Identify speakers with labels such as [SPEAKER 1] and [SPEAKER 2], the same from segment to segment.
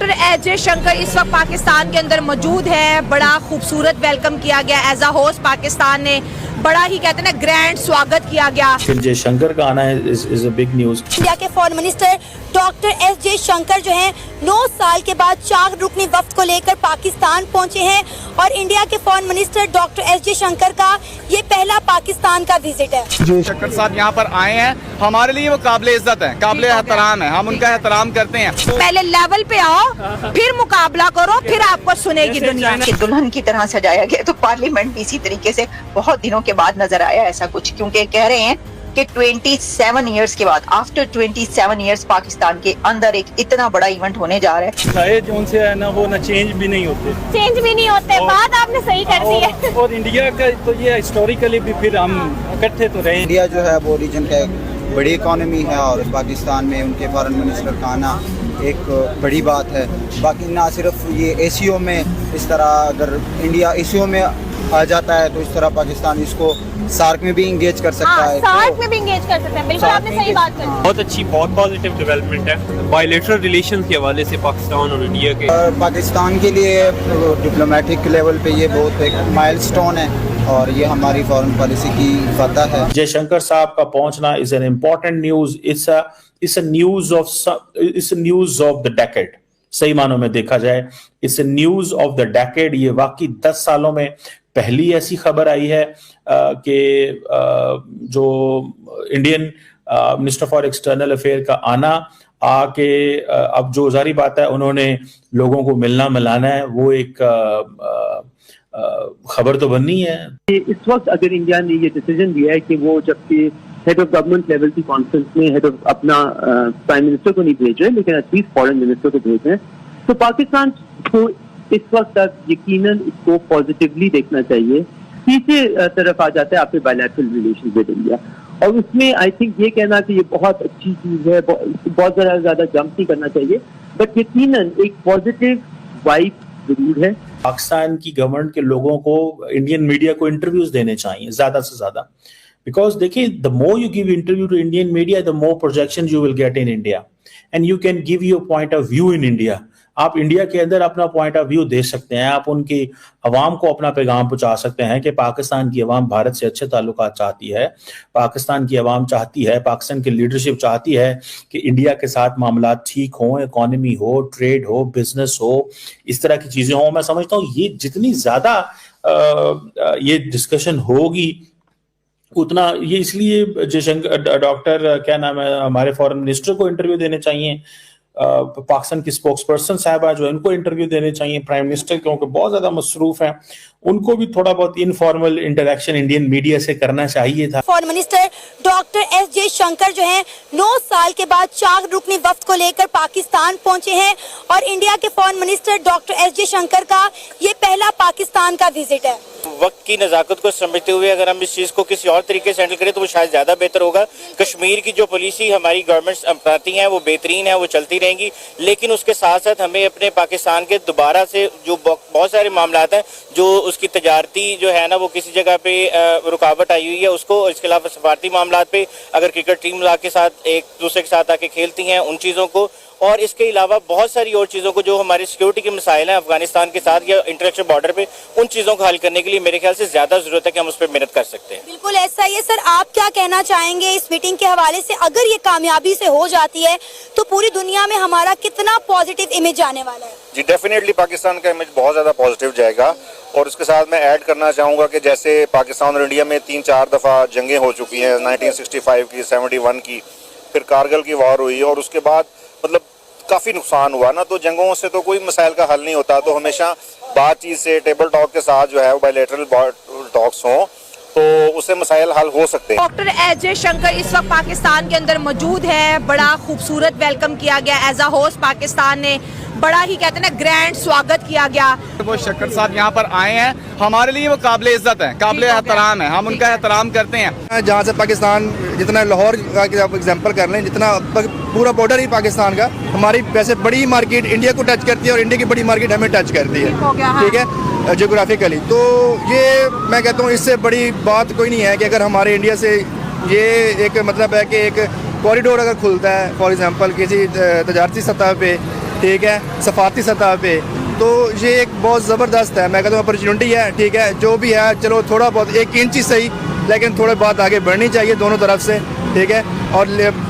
[SPEAKER 1] Doctor S Shankar इस वक्त पाकिस्तान के अंदर मौजूद है। बड़ा खूबसूरत वेलकम किया गया एज अ होस्ट। पाकिस्तान ने बड़ा ही कहते हैं ना ग्रैंड स्वागत किया गया।
[SPEAKER 2] जय शंकर का आना is a big news.
[SPEAKER 3] India के foreign minister doctor S Shankar जो हैं 9 साल के बाद 4 रुकनी वफ्द को लेकर पाकिस्तान पहुंचे हैं और इंडिया के foreign minister doctor S Shankar का ये पहला पाकिस्तान का विजिट है।
[SPEAKER 4] जो शंकर साहब यहाँ पर आए हैं हमारे लिए वो काबिल इज्जत है, काबिल एहतराम है, हम उनका एहतराम करते हैं।
[SPEAKER 1] पहले लेवल पे आओ, फिर मुकाबला करो, फिर आपको सुनेगी दुनिया।
[SPEAKER 5] दुल्हन की तरह सजाया गया तो पार्लियामेंट भी इसी तरीके से बहुत दिनों के बाद नजर आया ऐसा कुछ, क्योंकि कह रहे हैं कि 27 इयर्स के बाद आफ्टर 27 इयर्स पाकिस्तान के अंदर एक इतना बड़ा इवेंट होने जा रहा है।
[SPEAKER 6] चाहे जो से है ना वो ना चेंज भी नहीं होते,
[SPEAKER 3] बात आपने सही कर दी है।
[SPEAKER 6] और इंडिया का तो ये हिस्टोरिकली भी फिर हम इकट्ठे तो रहे।
[SPEAKER 7] इंडिया जो है वो रीजन का एक बड़ी इकॉनमी है और पाकिस्तान में उनके फॉरेन मिनिस्टर का आना एक बड़ी बात है। बाकी ना सिर्फ ये एशियो में इस तरह अगर इंडिया एशियो में आ जाता है तो इस तरह पाकिस्तान इसको सार्क में भी इंगेज कर सकता है।
[SPEAKER 3] सार्क में भी इंगेज कर सकते हैं, बिल्कुल आपने सही बात कही।
[SPEAKER 8] बहुत अच्छी, बहुत पॉजिटिव डेवलपमेंट है बायलैटरल रिलेशंस के हवाले से पाकिस्तान और इंडिया के।
[SPEAKER 7] पाकिस्तान के लिए डिप्लोमेटिक लेवल पे ये बहुत एक माइलस्टोन है और ये हमारी फॉरेन पॉलिसी की फतह है।
[SPEAKER 2] जयशंकर साहब का पहुंचना is an important news. It's a news of the decade. सही मानों में देखा जाए it's a news of the decade. ये वाकई 10 सालों में पहली ऐसी खबर आई है कि जो Indian minister for external affair का आना आके अब जो जारी बात है उन्होंने लोगों को मिलना मिलाना है, वो एक खबर तो बननी है।
[SPEAKER 9] इस वक्त अगर इंडिया ने ये डिसीजन दिया है कि वो जबकि हेड ऑफ गवर्नमेंट लेवल की कॉन्फ्रेंस में हेड ऑफ अपना प्राइम मिनिस्टर को नहीं भेज रहे लेकिन एटलीस्ट फॉरेन मिनिस्टर को भेज रहे हैं, तो पाकिस्तान को इस वक्त तक यकीनन इसको पॉजिटिवली देखना चाहिए। तीसरे तरफ आ जाता है आपके बायलैटरल रिलेशन विद इंडिया, और उसमें आई थिंक ये कहना कि ये बहुत अच्छी चीज है, बहुत ज्यादा जंप नहीं करना चाहिए, बट यकीनन एक पॉजिटिव वाइब जरूर है।
[SPEAKER 2] पाकिस्तान की गवर्नमेंट के लोगों को इंडियन मीडिया को इंटरव्यूज देने चाहिए ज्यादा से ज्यादा, बिकॉज देखिए the more you give interview to Indian media the more projection you will get in India and you can give your point of view in India. आप इंडिया के अंदर अपना पॉइंट ऑफ व्यू दे सकते हैं, आप उनकी अवाम को अपना पैगाम पहुंचा सकते हैं कि पाकिस्तान की अवाम भारत से अच्छे ताल्लुकात चाहती है, पाकिस्तान की अवाम चाहती है, पाकिस्तान की लीडरशिप चाहती है कि इंडिया के साथ मामला ठीक हो, इकोनॉमी हो, ट्रेड हो, बिजनेस हो, इस तरह की चीजें हो। मैं समझता हूँ ये जितनी ज्यादा ये डिस्कशन होगी उतना ये, इसलिए जयशंकर डॉक्टर क्या नाम है हमारे फॉरेन मिनिस्टर को इंटरव्यू देने चाहिए, पाकिस्तान की स्पोक्स पर्सन साहबा जो इनको इंटरव्यू देने चाहिए, प्राइम मिनिस्टर क्योंकि बहुत ज्यादा मसरूफ हैं, उनको भी थोड़ा बहुत इनफॉर्मल इंटरेक्शन इंडियन मीडिया से करना चाहिए था।
[SPEAKER 3] Foreign minister doctor S Shankar जो हैं 9 साल के बाद 4 रुकनी वफ्द को लेकर पाकिस्तान पहुंचे हैं और इंडिया के foreign minister doctor S Shankar का ये पहला पाकिस्तान का विजिट है।
[SPEAKER 10] वक्त की नज़ाकत को समझते हुए अगर हम इस चीज़ को किसी और तरीके से हैंडल करें तो वो शायद ज़्यादा बेहतर होगा। कश्मीर की जो पॉलिसी हमारी गवर्नमेंट्स अपनाती हैं वो बेहतरीन है, वो चलती रहेंगी, लेकिन उसके साथ साथ हमें अपने पाकिस्तान के दोबारा से जो बहुत सारे मामलात हैं, जो उसकी तजारती जो है ना वो किसी जगह पे रुकावट आई हुई है उसको, इसके अलावा सफारती मामलात पे अगर क्रिकेट टीम के साथ एक दूसरे के साथ आके खेलती हैं उन चीज़ों को, और इसके अलावा बहुत सारी और चीज़ों को जो हमारी सिक्योरिटी के मसाइल हैं अफगानिस्तान के साथ या इंटरनेशनल बॉर्डर पे, उन चीज़ों को हल करने के लिए मेरे ख्याल से ज़्यादा ज़रूरत है कि हम उस पर मेहनत कर सकते हैं।
[SPEAKER 3] बिल्कुल ऐसा ही है सर। आप क्या कहना चाहेंगे इस मीटिंग के हवाले से? अगर ये कामयाबी से हो जाती है तो पूरी दुनिया में हमारा कितना पॉजिटिव इमेज आने वाला है?
[SPEAKER 11] जी डेफिनेटली पाकिस्तान का इमेज बहुत ज़्यादा पॉजिटिव जाएगा, और उसके साथ मैं ऐड करना चाहूँगा कि जैसे पाकिस्तान और इंडिया में 3-4 दफ़ा जंगें हो चुकी हैं, 1965 की, 71 की, फिर कारगिल की वॉर हुई और उसके बाद मतलब काफ़ी नुकसान हुआ ना, तो जंगों से तो कोई मसाइल का हल नहीं होता, तो हमेशा बातचीत से टेबल टॉक के साथ जो है वो बायलैटरल टॉक्स हों तो उससे मसाइल हल हो सकते हैं।
[SPEAKER 1] डॉक्टर एस शंकर इस वक्त पाकिस्तान के अंदर मौजूद है। बड़ा खूबसूरत वेलकम किया गया एज अ होस्ट। पाकिस्तान ने बड़ा ही कहते हैं ना ग्रैंड स्वागत किया गया।
[SPEAKER 4] वो शंकर साहब यहाँ पर आए हैं हमारे लिए वो काबिल इज्जत है, काबिल एहतराम है, हम उनका एहतराम करते हैं।
[SPEAKER 7] जहाँ से पाकिस्तान जितना लाहौर का एग्जाम्पल कर लें, जितना पूरा बॉर्डर ही पाकिस्तान का, हमारी वैसे बड़ी मार्केट इंडिया को टच करती है और इंडिया की बड़ी मार्केट हमें टच करती है, ठीक है, जियोग्राफिकली। तो ये मैं कहता हूँ इससे बड़ी बात कोई नहीं है कि अगर हमारे इंडिया से ये एक मतलब है कि एक कॉरिडोर अगर खुलता है फॉर एग्जांपल किसी तजारती सतह पे ठीक है, सफारती सतह पे। तो ये एक बहुत ज़बरदस्त है, मैं कहता हूँ अपॉर्चुनिटी है, ठीक है। जो भी है चलो थोड़ा बहुत 1 इंच ही सही, लेकिन थोड़े बात आगे बढ़नी चाहिए दोनों तरफ से, ठीक है। और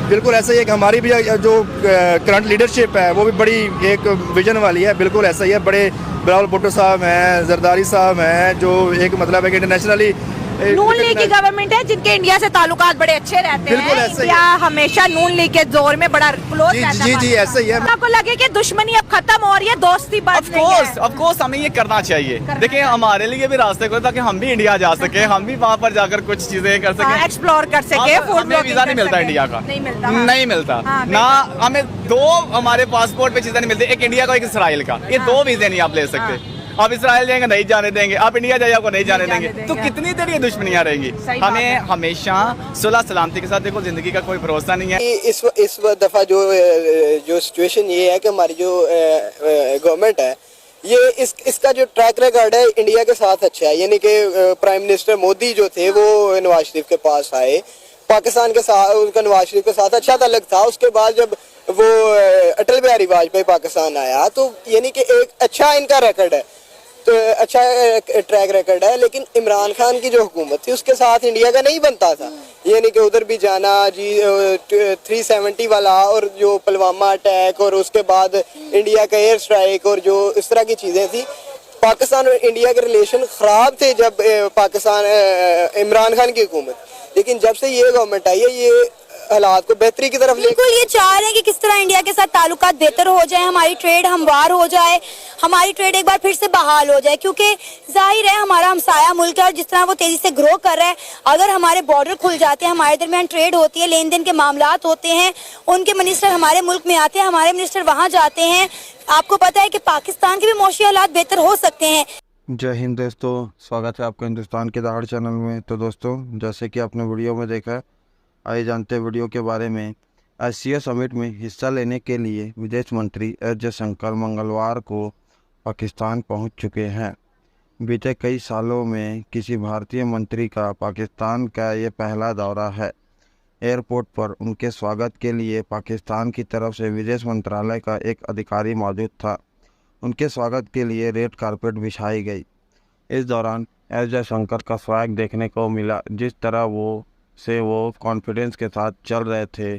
[SPEAKER 7] बिल्कुल ऐसा ही है कि हमारी भी जो करंट लीडरशिप है वो भी बड़ी एक विजन वाली है, बिल्कुल ऐसा ही है। बड़े बिलावल भुट्टो साहब हैं, जरदारी साहब हैं, जो एक मतलब है कि इंटरनेशनली
[SPEAKER 1] नून लीग की गवर्नमेंट है जिनके इंडिया से ताल्लुकात बड़े अच्छे रहते
[SPEAKER 7] बिल्कुल
[SPEAKER 1] हैं।
[SPEAKER 7] ऐसा ही
[SPEAKER 1] इंडिया हमेशा नून लीग के दौर में बड़ा क्लोज रहता है।
[SPEAKER 7] जी ऐसा ही है।
[SPEAKER 1] आपको लगे कि दुश्मनी अब खत्म हो रही है, दोस्ती बढ़ रही है?
[SPEAKER 4] ऑफ कोर्स हमें ये करना चाहिए। देखिए हमारे लिए भी रास्ते खोले ताकि हम भी इंडिया जा सके, हम भी वहाँ पर जाकर कुछ चीजें कर सके,
[SPEAKER 1] एक्सप्लोर कर सके।
[SPEAKER 4] हमें वीजा नहीं मिलता इंडिया का, नहीं मिलता ना, हमें 2 हमारे पासपोर्ट पे चीजें नहीं मिलती, एक इंडिया का एक इसराइल का, ये 2 वीजे नहीं आप ले सकते। आप इसराइल जाएंगे नहीं जाने देंगे, आप इंडिया जाइए आपको नहीं जाने देंगे। तो कितनी देर ये दुश्मनियां रहेंगी? हमें हमेशा सुलह सलामती के साथ, देखो जिंदगी का कोई भरोसा नहीं है।
[SPEAKER 12] इस दफा जो सिचुएशन ये है कि हमारी जो गवर्नमेंट है ये इसका जो ट्रैक रिकॉर्ड है इंडिया के साथ अच्छा है। यानी कि प्राइम मिनिस्टर मोदी जो थे वो नवाज शरीफ के पास आए, पाकिस्तान के साथ उनका नवाज शरीफ के साथ अच्छा ताल्लुक था। उसके बाद जब वो अटल बिहारी वाजपेयी पाकिस्तान आया तो यानी कि एक अच्छा इनका रिकॉर्ड है, तो अच्छा ट्रैक रिकॉर्ड है। लेकिन इमरान खान की जो हुकूमत थी उसके साथ इंडिया का नहीं बनता था। यानी कि उधर भी जाना जी 370 वाला और जो पुलवामा अटैक और उसके बाद इंडिया का एयर स्ट्राइक और जो इस तरह की चीज़ें थी। पाकिस्तान और इंडिया के रिलेशन ख़राब थे जब पाकिस्तान इमरान खान की हुकूमत, लेकिन जब से ये गवर्नमेंट आई है ये हालात को बेहतरी की तरफ
[SPEAKER 3] बिल्कुल ये चाह रहे हैं कि किस तरह इंडिया के साथ ताल्लुकात बेहतर हो जाए, हमारी ट्रेड हमवार हो जाए, हमारी ट्रेड एक बार फिर से बहाल हो जाए। क्योंकि जाहिर है हमारा हमसाया मुल्क है और जिस तरह वो तेजी से ग्रो कर रहा है, अगर हमारे बॉर्डर खुल जाते हैं, हमारे दरमियान ट्रेड होती है, लेन देन के मामलात होते हैं, उनके मिनिस्टर हमारे मुल्क में आते हैं, हमारे मिनिस्टर वहाँ जाते हैं, आपको पता है कि पाकिस्तान के भी मौशी हालात बेहतर हो सकते हैं।
[SPEAKER 13] जय हिंद दोस्तों, स्वागत है आपका हिंदुस्तान के दहाड़ चैनल में। तो दोस्तों जैसे कि आपने वीडियो में देखा, आइए जानते हैं वीडियो के बारे में। एशिया समिट में हिस्सा लेने के लिए विदेश मंत्री एस जयशंकर मंगलवार को पाकिस्तान पहुंच चुके हैं। बीते कई सालों में किसी भारतीय मंत्री का पाकिस्तान का ये पहला दौरा है। एयरपोर्ट पर उनके स्वागत के लिए पाकिस्तान की तरफ से विदेश मंत्रालय का एक अधिकारी मौजूद था। उनके स्वागत के लिए रेड कारपेट बिछाई गई। इस दौरान एस जयशंकर का स्वैग देखने को मिला। जिस तरह वो कॉन्फिडेंस के साथ चल रहे थे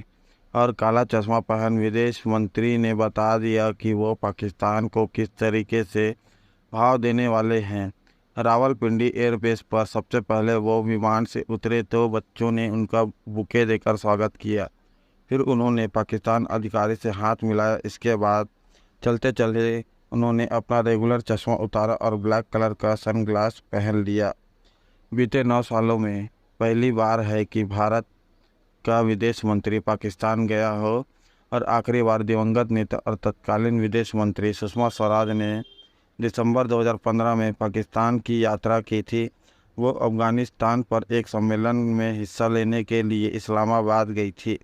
[SPEAKER 13] और काला चश्मा पहन विदेश मंत्री ने बता दिया कि वो पाकिस्तान को किस तरीके से भाव देने वाले हैं। रावलपिंडी एयरबेस पर सबसे पहले वो विमान से उतरे तो बच्चों ने उनका बुके देकर स्वागत किया। फिर उन्होंने पाकिस्तान अधिकारी से हाथ मिलाया। इसके बाद चलते चलते उन्होंने अपना रेगुलर चश्मा उतारा और ब्लैक कलर का सनग्लास पहन लिया। बीते 9 सालों में पहली बार है कि भारत का विदेश मंत्री पाकिस्तान गया हो और आखिरी बार दिवंगत नेता और तत्कालीन विदेश मंत्री सुषमा स्वराज ने दिसंबर 2015 में पाकिस्तान की यात्रा की थी। वो अफगानिस्तान पर एक सम्मेलन में हिस्सा लेने के लिए इस्लामाबाद गई थी।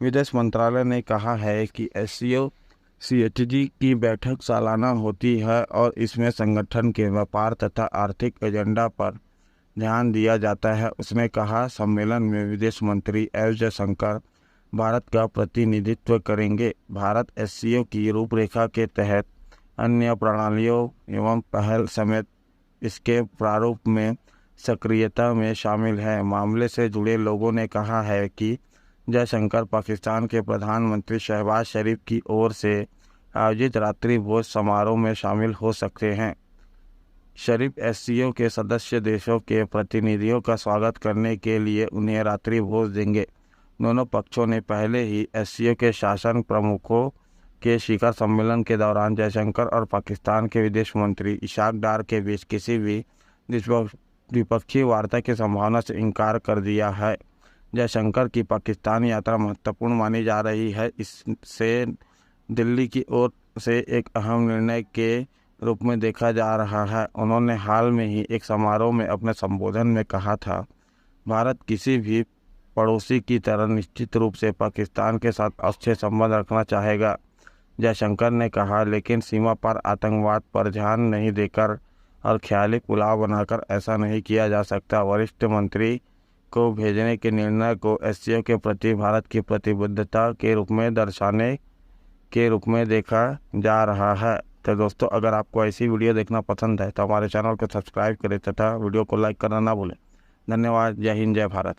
[SPEAKER 13] विदेश मंत्रालय ने कहा है कि SCO-CHG की बैठक सालाना होती है और इसमें संगठन के व्यापार तथा आर्थिक एजेंडा पर ध्यान दिया जाता है। उसने कहा सम्मेलन में विदेश मंत्री एस जयशंकर भारत का प्रतिनिधित्व करेंगे। भारत SCO की रूपरेखा के तहत अन्य प्रणालियों एवं पहल समेत इसके प्रारूप में सक्रियता में शामिल है। मामले से जुड़े लोगों ने कहा है कि जयशंकर पाकिस्तान के प्रधानमंत्री शहबाज शरीफ की ओर से आयोजित रात्रि भोज समारोह में शामिल हो सकते हैं। शरीफ SCO के सदस्य देशों के प्रतिनिधियों का स्वागत करने के लिए उन्हें रात्रि भोज देंगे। दोनों पक्षों ने पहले ही SCO के शासन प्रमुखों के शिखर सम्मेलन के दौरान जयशंकर और पाकिस्तान के विदेश मंत्री इशाक डार के बीच किसी भी द्विपक्षीय वार्ता की संभावना से इनकार कर दिया है। जयशंकर की पाकिस्तान यात्रा महत्वपूर्ण मानी जा रही है। इससे दिल्ली की ओर से एक अहम निर्णय के रूप में देखा जा रहा है। उन्होंने हाल में ही एक समारोह में अपने संबोधन में कहा था, भारत किसी भी पड़ोसी की तरह निश्चित रूप से पाकिस्तान के साथ अच्छे संबंध रखना चाहेगा। जयशंकर ने कहा, लेकिन सीमा पर आतंकवाद पर ध्यान नहीं देकर और ख्याली पुलाव बनाकर ऐसा नहीं किया जा सकता। वरिष्ठ मंत्री को भेजने के निर्णय को SCO के प्रति भारत की प्रतिबद्धता के रूप में दर्शाने के रूप में देखा जा रहा है। तो दोस्तों, अगर आपको ऐसी वीडियो देखना पसंद है तो हमारे चैनल को सब्सक्राइब करें तथा वीडियो को लाइक करना ना भूलें। धन्यवाद। जय हिंद, जय भारत।